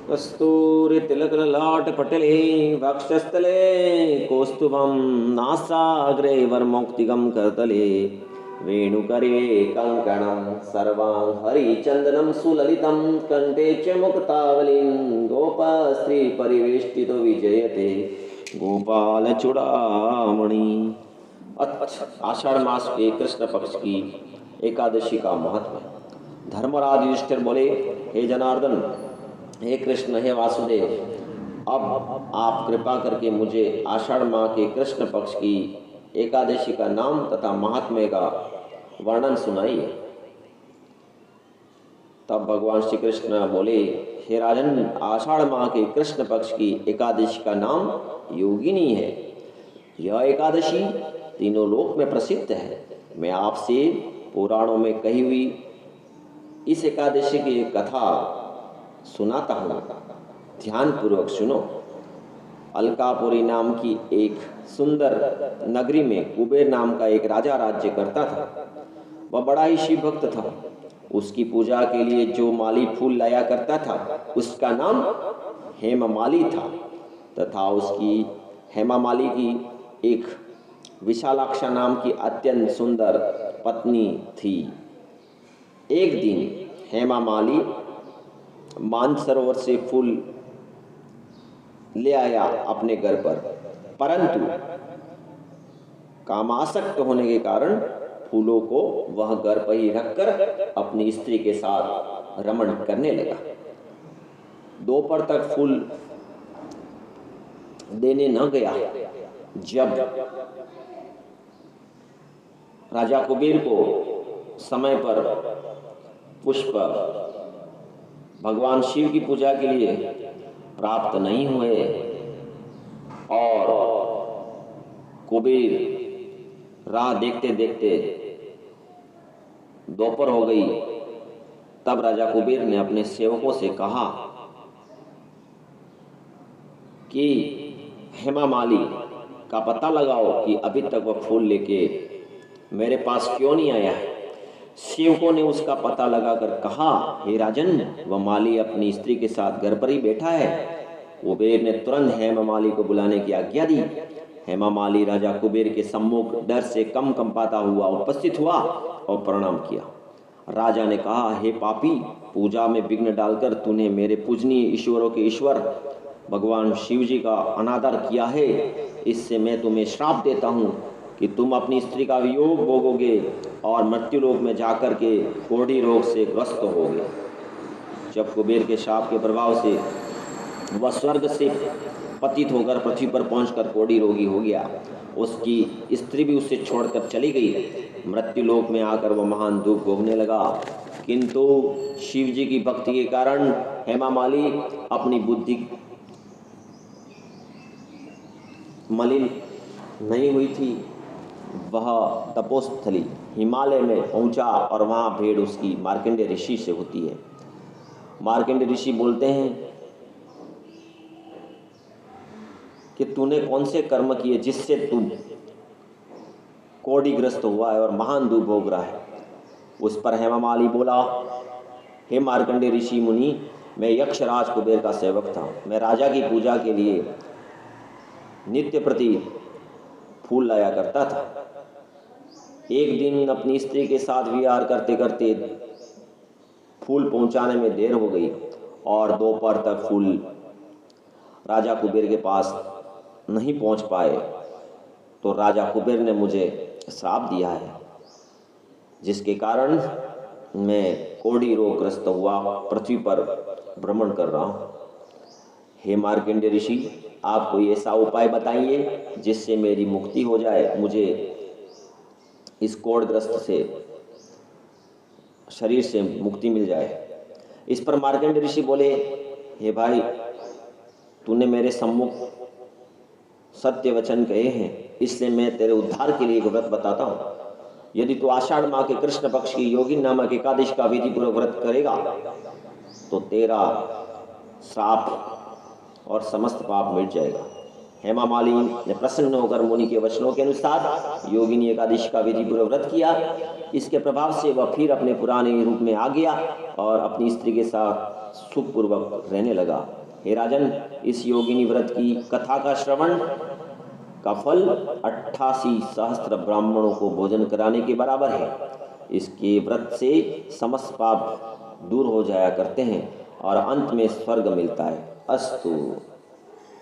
कस्तूरी तिलकललाट पटले वक्षस्थले कौस्तुभं नासाग्रे वरमौक्तिकं करतले वेणुकरे कङ्कणं सर्वां हरिचन्दनं सुललितं कण्ठे च मुक्तावलीं गोपस्त्री परिवेष्टितो विजयते गोपालचूड़ामणि। आषाढ़ मास के कृष्ण पक्ष की एकादशी का महत्व। धर्मराज युधिष्ठिर बोले, हे जनार्दन, हे कृष्ण, हे वासुदेव, अब आप कृपा करके मुझे आषाढ़ माह के कृष्ण पक्ष की एकादशी का नाम तथा महात्म्य का वर्णन सुनाइए। तब भगवान श्री कृष्ण बोले, हे राजन, आषाढ़ माह के कृष्ण पक्ष की एकादशी का नाम योगिनी है। यह एकादशी तीनों लोक में प्रसिद्ध है। मैं आपसे पुराणों में कही हुई इस एकादशी की कथा सुनाता हूँ, ध्यान पूर्वक सुनो। अलकापुरी नाम की एक सुंदर नगरी में कुबेर नाम का एक राजा राज्य करता था। वह बड़ा ही शिव भक्त था। उसकी पूजा के लिए जो माली फूल लाया करता था उसका नाम हेममाली था, तथा उसकी हेमामाली की एक विशालाक्षा नाम की अत्यंत सुंदर पत्नी थी। एक दिन हेमामाली मानसरोवर से फूल ले आया अपने घर पर, परंतु कामासक्त होने के कारण फूलों को वह घर पर ही रखकर अपनी स्त्री के साथ रमण करने लगा। दोपहर तक फूल देने न गया। जब राजा कुबेर को समय पर पुष्प भगवान शिव की पूजा के लिए प्राप्त नहीं हुए और कुबेर राह देखते देखते दोपहर हो गई, तब राजा कुबेर ने अपने सेवकों से कहा कि हेमामाली का पता लगाओ कि अभी तक वह फूल लेके मेरे पास क्यों नहीं आया है। सेवकों ने उसका पता लगाकर कहा, हे राजन, वह माली अपनी स्त्री के साथ घर पर ही बैठा है। कुबेर ने तुरंत हेमामाली को बुलाने की आज्ञा दी। हेमामाली राजा कुबेर के सम्मुख डर से कंपाता हुआ उपस्थित हुआ और प्रणाम किया। राजा ने कहा, हे पापी, पूजा में विघ्न डालकर तूने मेरे पूजनीय ईश्वरों के ईश्वर भगवान शिव जी का अनादर किया है। इससे मैं तुम्हें श्राप देता हूँ कि तुम अपनी स्त्री का वियोग भोगोगे और मृत्युलोक में जाकर के कोढ़ी रोग से ग्रस्त होगे। जब कुबेर के शाप के प्रभाव से वह स्वर्ग से पतित होकर पृथ्वी पर पहुंचकर कोढ़ी रोगी हो गया, उसकी स्त्री भी उसे छोड़कर चली गई। मृत्युलोक में आकर वह महान दुख भोगने लगा, किंतु शिव जी की भक्ति के कारण हेमामाली अपनी बुद्धि मलिन नहीं हुई थी। वह तपोस्थली हिमालय में पहुंचा और वहां भेंट उसकी मार्कंडेय ऋषि से होती है। मार्कंडेय ऋषि बोलते हैं कि तूने कौन से कर्म किए जिससे तू कोढ़ीग्रस्त हुआ है और महान दुख भोग रहा है। उस पर हेमामाली बोला, हे मार्कंडेय ऋषि मुनि, मैं यक्षराज कुबेर का सेवक था। मैं राजा की पूजा के लिए नित्य प्रति फूल लाया करता था। एक दिन अपनी स्त्री के साथ विहार करते करते फूल पहुंचाने में देर हो गई और दोपहर तक फूल राजा कुबेर के पास नहीं पहुंच पाए, तो राजा कुबेर ने मुझे श्राप दिया है, जिसके कारण मैं कोढ़ी रोगग्रस्त हुआ पृथ्वी पर भ्रमण कर रहा हूं। हे मार्कंडेय ऋषि, आप कोई ऐसा उपाय बताइए जिससे मेरी मुक्ति हो जाए, मुझे इस कोढ़ग्रस्त से शरीर से मुक्ति मिल जाए। इस पर मार्कंडेय ऋषि बोले, हे भाई, तूने मेरे सम्मुख सत्य वचन कहे हैं, इसलिए मैं तेरे उद्धार के लिए एक व्रत बताता हूँ। यदि तू आषाढ़ माह के कृष्ण पक्ष की योगिन नामक एकादशी का विधि पूर्वक व्रत करेगा तो तेरा श्राप और समस्त पाप मिट जाएगा। हेमा मालिनी ने प्रसन्न होकर मुनि के वचनों के अनुसार योगिनी एकादशी का विधि पूर्वक व्रत किया। इसके प्रभाव से वह फिर अपने पुराने रूप में आ गया और अपनी स्त्री के साथ सुखपूर्वक रहने लगा। हे राजन, इस योगिनी व्रत की कथा का श्रवण का फल 88 सहस्त्र ब्राह्मणों को भोजन कराने के बराबर है। इसके व्रत से समस्त पाप दूर हो जाया करते हैं और अंत में स्वर्ग मिलता है। अस्तु।